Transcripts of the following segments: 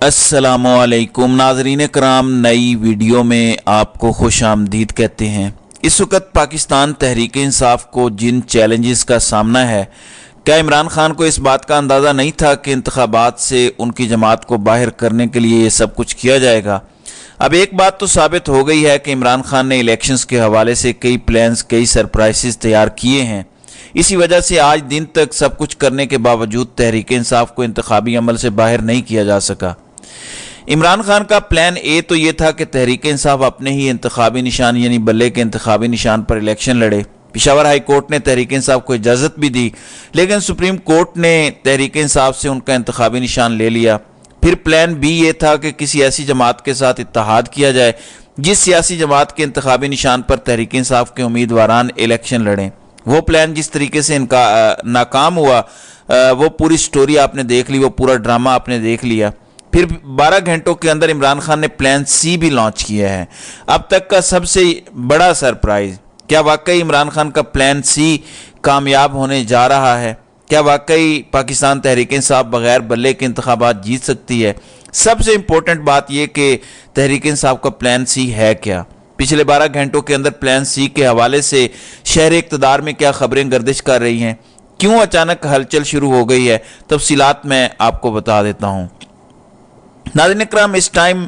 अस्सलामुअलैकुम नाज़रीन कराम, नई वीडियो में आपको खुश आमदीद कहते हैं। इस वक्त पाकिस्तान तहरीक इंसाफ को जिन चैलेंजेस का सामना है, क्या इमरान खान को इस बात का अंदाज़ा नहीं था कि इंतखाबात से उनकी जमात को बाहर करने के लिए ये सब कुछ किया जाएगा। अब एक बात तो साबित हो गई है कि इमरान खान ने इलेक्शंस के हवाले से कई प्लान्स, कई सरप्राइजेस तैयार किए हैं। इसी वजह से आज दिन तक सब कुछ करने के बावजूद तहरीक इंसाफ को इंतखाबी अमल से बाहर नहीं किया जा सका। इमरान खान का प्लान ए तो ये था कि तहरीक इंसाफ अपने ही इंतखाबी निशान यानी बल्ले के इंतखाबी निशान पर इलेक्शन लड़े। पेशावर हाई कोर्ट ने तहरीक इंसाफ को इजाज़त भी दी, लेकिन सुप्रीम कोर्ट ने तहरीक इंसाफ से उनका इंतखाबी निशान ले लिया। फिर प्लान बी ये था कि किसी ऐसी जमात के साथ इत्तेहाद किया जाए जिस सियासी जमात के इंतखाबी निशान पर तहरीक इंसाफ के उम्मीदवारान इलेक्शन लड़ें। वो प्लान जिस तरीके से इनका नाकाम हुआ, वो पूरी स्टोरी आपने देख ली, वो पूरा ड्रामा आपने देख लिया। फिर 12 घंटों के अंदर इमरान खान ने प्लान सी भी लॉन्च किया है। अब तक का सबसे बड़ा सरप्राइज, क्या वाकई इमरान खान का प्लान सी कामयाब होने जा रहा है? क्या वाकई पाकिस्तान तहरीक इंसाफ बगैर बल्ले के इंतखाबात जीत सकती है? सबसे इंपॉर्टेंट बात यह कि तहरीक इंसाफ का प्लान सी है क्या? पिछले 12 घंटों के अंदर प्लान सी के हवाले से शहर इक़्तिदार में क्या खबरें गर्दिश कर रही हैं? क्यों अचानक हलचल शुरू हो गई है? तफसीलात मैं आपको बता देता हूँ। नाज़रीन इकराम, इस टाइम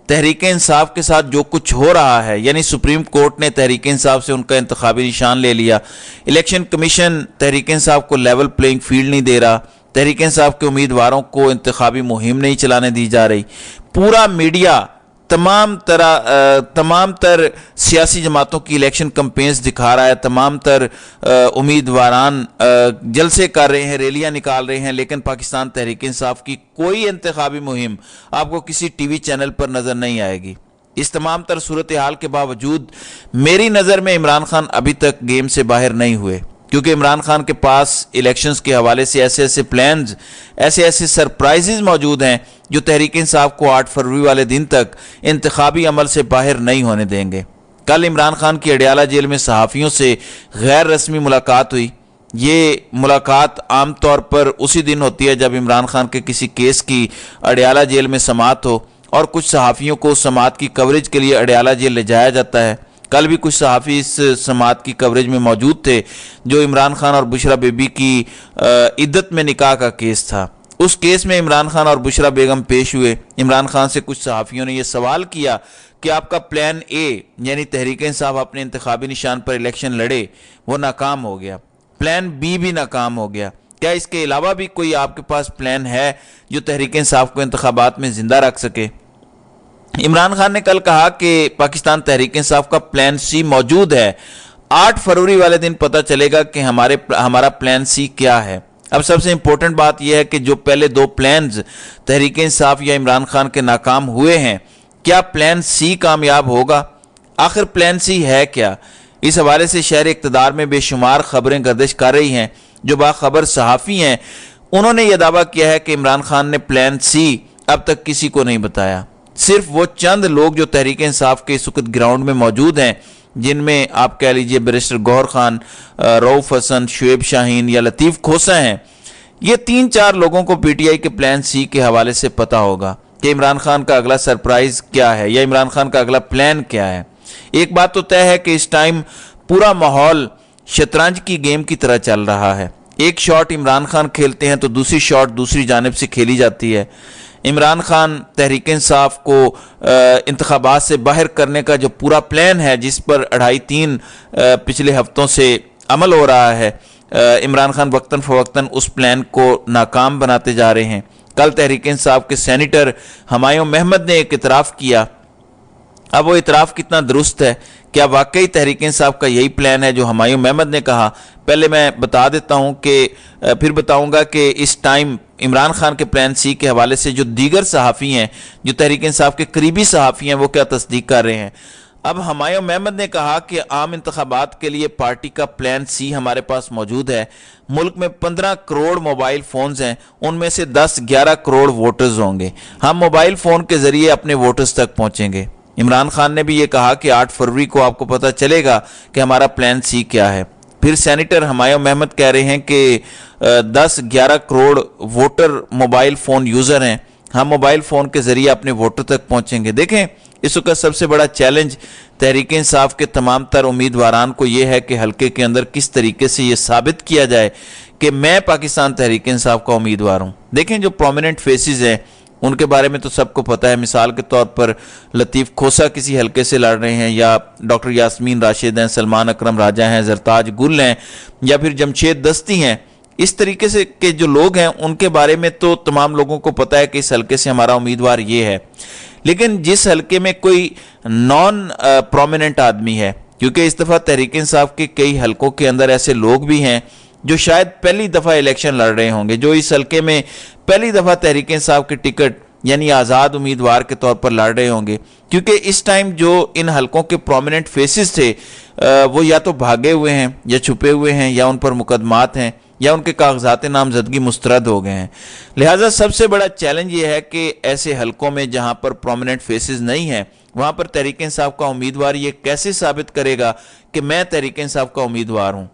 तहरीक इंसाफ के साथ जो कुछ हो रहा है, यानी सुप्रीम कोर्ट ने तहरीक इंसाफ से उनका इंतखाबी निशान ले लिया, इलेक्शन कमीशन तहरीक इंसाफ को लेवल प्लेइंग फील्ड नहीं दे रहा, तहरीक इंसाफ के उम्मीदवारों को इंतखाबी मुहिम नहीं चलाने दी जा रही, पूरा मीडिया तमाम तर सियासी जमातों की इलेक्शन कैंपेन्स दिखा रहा है, तमाम तर उम्मीदवारान जलसे कर रहे हैं, रैलियां निकाल रहे हैं, लेकिन पाकिस्तान तहरीक इंसाफ की कोई इंतखाबी मुहिम आपको किसी टीवी चैनल पर नज़र नहीं आएगी। इस तमाम तर सूरत हाल के बावजूद मेरी नज़र में इमरान खान अभी तक गेम से बाहर नहीं हुए, क्योंकि इमरान खान के पास इलेक्शंस के हवाले से ऐसे ऐसे प्लान्स, ऐसे ऐसे सरप्राइजेज मौजूद हैं जो तहरीक इंसाफ को 8 फरवरी वाले दिन तक इंतखाबी अमल से बाहर नहीं होने देंगे। कल इमरान खान की अडियाला जेल में सहाफ़ियों से गैर रस्मी मुलाकात हुई। ये मुलाकात आम तौर पर उसी दिन होती है जब इमरान खान के किसी केस की अडियाला जेल में समाअत हो, और कुछ सहाफ़ियों को समाअत की कवरेज के लिए अडियाला जेल ले जाया जाता है। कल भी कुछ सहाफ़ी इस समाअत की कवरेज में मौजूद थे, जो इमरान खान और बुशरा बेबी की इद्दत में निकाह का केस था। उस केस में इमरान खान और बुशरा बेगम पेश हुए। इमरान खान से कुछ सहाफ़ियों ने यह सवाल किया कि आपका प्लान ए यानी तहरीक इंसाफ अपने इंतखाबी निशान पर इलेक्शन लड़े, वो नाकाम हो गया, प्लान बी भी नाकाम हो गया, क्या इसके अलावा भी कोई आपके पास प्लान है जो तहरीक इंसाफ को इंतखाबात में ज़िंदा रख सके? इमरान खान ने कल कहा कि पाकिस्तान तहरीक इंसाफ का प्लान सी मौजूद है, 8 फरवरी वाले दिन पता चलेगा कि हमारा प्लान सी क्या है। अब सबसे इंपॉर्टेंट बात यह है कि जो पहले 2 प्लान्स तहरीक इंसाफ या इमरान खान के नाकाम हुए हैं, क्या प्लान सी कामयाब होगा? आखिर प्लान सी है क्या? इस हवाले से शहर इक़्तिदार में बेशुमार खबरें गर्दिश कर रही हैं। जो बाखबर सहाफ़ी हैं, उन्होंने यह दावा किया है कि इमरान खान ने प्लान सी अब तक किसी को नहीं बताया। सिर्फ वो चंद लोग जो तहरीक इंसाफ के इस वक्त ग्राउंड में मौजूद हैं, जिनमें आप कह लीजिए बैरिस्टर गौहर खान, रऊफ हसन, शुएब शाहीन या लतीफ़ खोसा हैं, ये 3-4 लोगों को पीटीआई के प्लान सी के हवाले से पता होगा कि इमरान खान का अगला सरप्राइज क्या है या इमरान खान का अगला प्लान क्या है। एक बात तो तय है कि इस टाइम पूरा माहौल शतरंज की गेम की तरह चल रहा है। एक शॉट इमरान खान खेलते हैं तो दूसरी शॉट दूसरी जानिब से खेली जाती है। इमरान खान तहरीक इंसाफ को इंतखाबात से बाहर करने का जो पूरा प्लान है, जिस पर 2.5-3 पिछले हफ्तों से अमल हो रहा है, इमरान खान वक्तन फ़वक्तन उस प्लान को नाकाम बनाते जा रहे हैं। कल तहरीक इंसाफ के सेनेटर हुमायूं अहमद ने एक इतराफ़ किया। अब वो इतराफ़ कितना दुरुस्त है, क्या वाकई तहरीक इंसाफ का यही प्लान है जो हुमायूं अहमद ने कहा? पहले मैं बता देता हूँ कि फिर बताऊँगा कि इस टाइम इमरान खान के प्लान सी के हवाले से जो दीगर सहाफ़ी हैं, जो तहरीक इंसाफ के करीबी सहाफ़ी हैं, वो क्या तस्दीक कर रहे हैं। अब हुमायूं अहमद ने कहा कि आम इंतखाबात के लिए पार्टी का प्लान सी हमारे पास मौजूद है। मुल्क में 15 करोड़ मोबाइल फ़ोन्स हैं, उनमें से 10-11 करोड़ वोटर्स होंगे। हम मोबाइल फ़ोन के ज़रिए अपने वोटर्स तक पहुँचेंगे। इमरान खान ने भी ये कहा कि 8 फरवरी को आपको पता चलेगा कि हमारा प्लान सी क्या है। फिर सेनेटर हुमायूं अहमद कह रहे हैं कि 10-11 crore voter mobile phone user हैं, ہم موبائل فون کے ذریعے اپنے ووٹر تک پہنچیں گے؟ دیکھیں اس وقت سب سے بڑا چیلنج تحریک انصاف کے تمام تر امیدواران کو یہ ہے کہ حلقے کے اندر کس طریقے سے یہ ثابت کیا جائے کہ میں پاکستان تحریک انصاف کا امیدوار ہوں۔ دیکھیں جو پرومیننٹ فیسز ہیں ان کے بارے میں تو سب کو پتہ ہے، مثال کے طور پر لطیف کھوسا کسی حلقے سے لڑ رہے ہیں، یا ڈاکٹر یاسمین راشد ہیں، سلمان اکرم راجہ ہیں، زرتاج گل ہیں، یا پھر جمشید دستی ہیں۔ اس طریقے سے کہ جو لوگ ہیں ان کے بارے میں تو تمام لوگوں کو پتہ ہے کہ اس حلقے سے ہمارا امیدوار یہ ہے، لیکن جس حلقے میں کوئی نان پرومیننٹ آدمی ہے، کیونکہ اس دفعہ تحریک انصاف کے کئی حلقوں کے اندر ایسے لوگ بھی ہیں جو شاید پہلی دفعہ الیکشن لڑ رہے ہوں گے، جو اس حلقے میں پہلی دفعہ تحریک انصاف کے ٹکٹ یعنی آزاد امیدوار کے طور پر لڑ رہے ہوں گے، کیونکہ اس ٹائم جو ان حلقوں کے پرومیننٹ فیسز تھے وہ یا تو بھاگے ہوئے ہیں یا چھپے ہوئے ہیں یا ان پر مقدمات ہیں یا ان کے کاغذات نامزدگی مسترد ہو گئے ہیں۔ لہٰذا سب سے بڑا چیلنج یہ ہے کہ ایسے حلقوں میں جہاں پر پرومیننٹ فیسز نہیں ہیں وہاں پر تحریک انصاف کا امیدوار یہ کیسے ثابت کرے گا کہ میں تحریک انصاف کا امیدوار ہوں،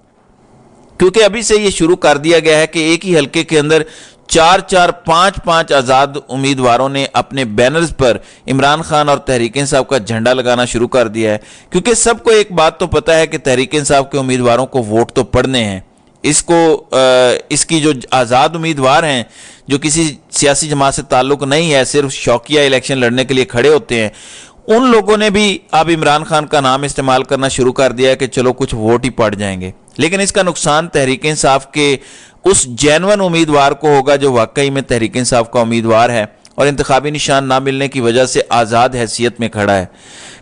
کیونکہ ابھی سے یہ شروع کر دیا گیا ہے کہ ایک ہی حلقے کے اندر 4-4 5-5 آزاد امیدواروں نے اپنے بینرز پر عمران خان اور تحریک انصاف کا جھنڈا لگانا شروع کر دیا ہے، کیونکہ سب کو ایک بات تو پتہ ہے کہ تحریک انصاف کے امیدواروں کو ووٹ تو پڑنے ہیں، اس کی جو آزاد امیدوار ہیں جو کسی سیاسی جماعت سے تعلق نہیں ہے، صرف شوقیہ الیکشن لڑنے کے لیے کھڑے ہوتے ہیں، ان لوگوں نے بھی اب عمران خان کا نام استعمال کرنا شروع کر دیا ہے کہ چلو کچھ ووٹ ہی پڑ جائیں گے، لیکن اس کا نقصان تحریک انصاف کے اس جینون امیدوار کو ہوگا جو واقعی میں تحریک انصاف کا امیدوار ہے اور انتخابی نشان نہ ملنے کی وجہ سے آزاد حیثیت میں کھڑا ہے۔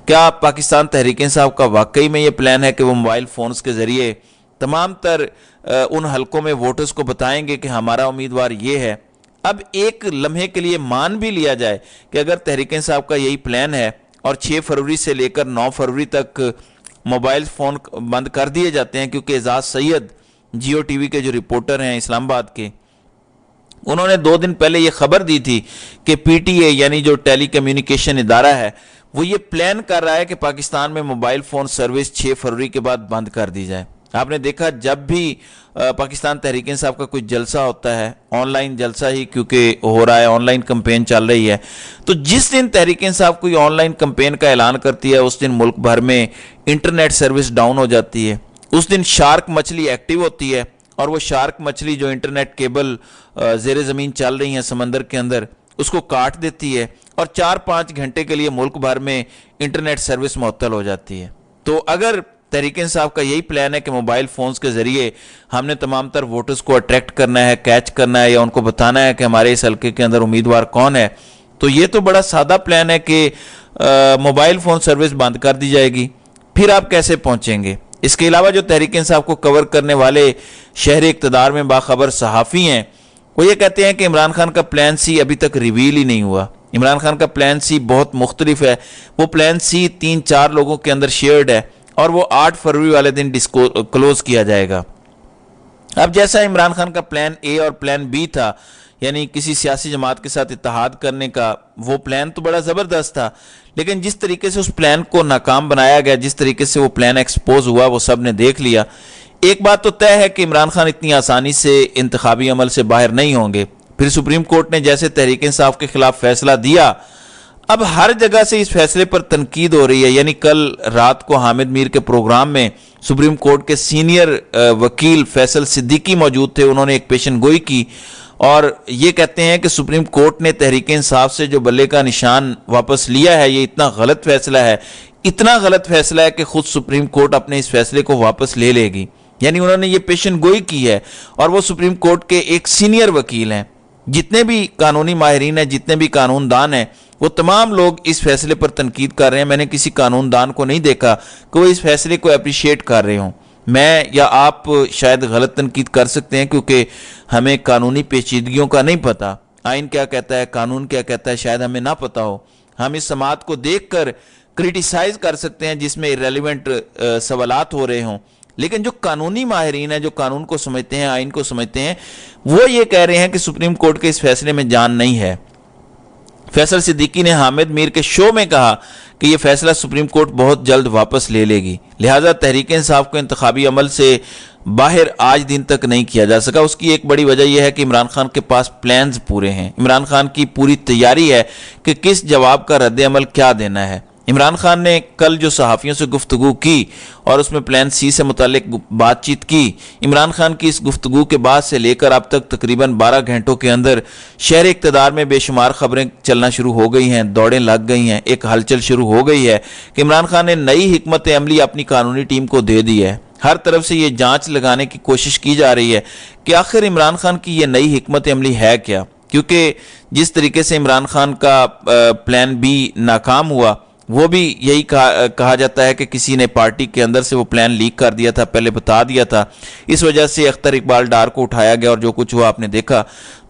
کیا پاکستان تحریک انصاف کا واقعی میں یہ پلان ہے کہ وہ موبائل فونز کے ذریعے تمام تر ان حلقوں میں ووٹرز کو بتائیں گے کہ ہمارا امیدوار یہ ہے؟ اب ایک لمحے کے لیے مان بھی لیا جائے کہ اگر تحریک انصاف کا یہی پلان ہے اور 6 فروری سے لے کر 9 فروری تک موبائل فون بند کر دیے جاتے ہیں، کیونکہ اعزاز سید جیو ٹی وی کے جو رپورٹر ہیں اسلام آباد کے، انہوں نے 2 دن پہلے یہ خبر دی تھی کہ پی ٹی اے یعنی جو ٹیلی کمیونیکیشن ادارہ ہے وہ یہ پلان کر رہا ہے کہ پاکستان میں موبائل فون سروس 6 فروری کے بعد بند کر دی جائے۔ آپ نے دیکھا جب بھی پاکستان تحریک انصاف کا کوئی جلسہ ہوتا ہے، آن لائن جلسہ ہی کیونکہ ہو رہا ہے، آن لائن کمپین چل رہی ہے، تو جس دن تحریک انصاف کوئی آن لائن کمپین کا اعلان کرتی ہے اس دن ملک بھر میں انٹرنیٹ سروس ڈاؤن ہو جاتی ہے۔ اس دن شارک مچھلی ایکٹیو ہوتی ہے اور وہ شارک مچھلی جو انٹرنیٹ کیبل زیر زمین چل رہی ہیں سمندر کے اندر اس کو کاٹ دیتی ہے اور 4-5 گھنٹے کے لیے ملک بھر میں انٹرنیٹ سروس معطل ہو جاتی ہے۔ تو اگر تحریک انصاف کا یہی پلان ہے کہ موبائل فونز کے ذریعے ہم نے تمام تر ووٹرز کو اٹریکٹ کرنا ہے، کیچ کرنا ہے یا ان کو بتانا ہے کہ ہمارے اس حلقے کے اندر امیدوار کون ہے، تو یہ تو بڑا سادہ پلان ہے کہ موبائل فون سروس بند کر دی جائے گی، پھر آپ کیسے پہنچیں گے؟ اس کے علاوہ جو تحریک انصاف کو کور کرنے والے شہر اقتدار میں باخبر صحافی ہیں وہ یہ کہتے ہیں کہ عمران خان کا پلان سی ابھی تک ریویل ہی نہیں ہوا۔ عمران خان کا پلان سی بہت مختلف ہے، وہ پلان سی 3-4 لوگوں کے اندر شیئرڈ ہے اور وہ 8 فروری والے دن کلوز کیا جائے گا۔ اب جیسا عمران خان کا پلان اے اور پلان بی تھا، یعنی کسی سیاسی جماعت کے ساتھ اتحاد کرنے کا، وہ پلان تو بڑا زبردست تھا، لیکن جس طریقے سے اس پلان کو ناکام بنایا گیا، جس طریقے سے وہ پلان ایکسپوز ہوا، وہ سب نے دیکھ لیا۔ ایک بات تو طے ہے کہ عمران خان اتنی آسانی سے انتخابی عمل سے باہر نہیں ہوں گے۔ پھر سپریم کورٹ نے جیسے تحریک انصاف کے خلاف فیصلہ دیا، اب ہر جگہ سے اس فیصلے پر تنقید ہو رہی ہے۔ یعنی کل رات کو حامد میر کے پروگرام میں سپریم کورٹ کے سینئر وکیل فیصل صدیقی موجود تھے، انہوں نے ایک پیشن گوئی کی اور یہ کہتے ہیں کہ سپریم کورٹ نے تحریک انصاف سے جو بلے کا نشان واپس لیا ہے یہ اتنا غلط فیصلہ ہے، اتنا غلط فیصلہ ہے کہ خود سپریم کورٹ اپنے اس فیصلے کو واپس لے لے گی۔ یعنی انہوں نے یہ پیشن گوئی کی ہے اور وہ سپریم کورٹ کے ایک سینئر وکیل ہیں۔ جتنے بھی قانونی ماہرین ہیں، جتنے بھی قانون دان ہیں، وہ تمام لوگ اس فیصلے پر تنقید کر رہے ہیں۔ میں نے کسی قانون دان کو نہیں دیکھا کہ وہ اس فیصلے کو اپریشیٹ کر رہے ہوں۔ میں یا آپ شاید غلط تنقید کر سکتے ہیں کیونکہ ہمیں قانونی پیچیدگیوں کا نہیں پتہ، آئین کیا کہتا ہے، قانون کیا کہتا ہے، شاید ہمیں نہ پتہ ہو۔ ہم اس سماعت کو دیکھ کر کرٹیسائز کر سکتے ہیں جس میں irrelevant سوالات ہو رہے ہوں، لیکن جو قانونی ماہرین ہیں، جو قانون کو سمجھتے ہیں، آئین کو سمجھتے ہیں، وہ یہ کہہ رہے ہیں کہ سپریم کورٹ کے اس فیصلے میں جان نہیں ہے۔ فیصل صدیقی نے حامد میر کے شو میں کہا کہ یہ فیصلہ سپریم کورٹ بہت جلد واپس لے لے گی، لہٰذا تحریک انصاف کو انتخابی عمل سے बाहर आज दिन तक नहीं किया जा सका। उसकी एक बड़ी वजह यह है कि इमरान खान के पास प्लान्स पूरे हैं। इमरान खान की पूरी तैयारी है कि किस जवाब का रद्द अमल क्या देना है। इमरान खान ने कल जो सहाफ़ियों से गुफ्तगू की और उसमें प्लान सी से मुतालिक बातचीत की, इमरान खान की इस गुफ्तगू के बाद से लेकर अब तक तकरीबन 12 घंटों के अंदर शहर इक़्तिदार में बेशुमार खबरें चलना शुरू हो गई हैं, दौड़ें लग गई हैं, एक हलचल शुरू हो गई है कि इमरान खान ने नई हिकमत अमली अपनी कानूनी टीम को दे दी है। हर तरफ से ये जांच लगाने की कोशिश की जा रही है कि आखिर इमरान खान की ये नई हिकमत अमली है क्या, क्योंकि जिस तरीके से इमरान खान का प्लान बी नाकाम हुआ, वो भी यही कहा जाता है कि किसी ने पार्टी के अंदर से वो प्लान लीक कर दिया था, पहले बता दिया था, इस वजह से अख्तर इकबाल डार को उठाया गया और जो कुछ हुआ आपने देखा।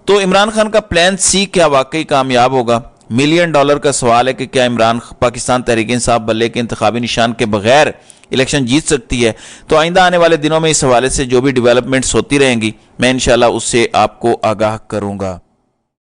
तो इमरान खान का प्लान सी क्या वाकई कामयाब होगा? $1 मिलियन का सवाल है कि क्या इमरान पाकिस्तान तहरीक इंसाफ बल्ले के इंतखाबी निशान के बगैर इलेक्शन जीत सकती है? तो आइंदा आने वाले दिनों में इस हवाले से जो भी डेवलपमेंट्स होती रहेंगी, मैं इंशाल्लाह उससे आपको आगाह करूंगा।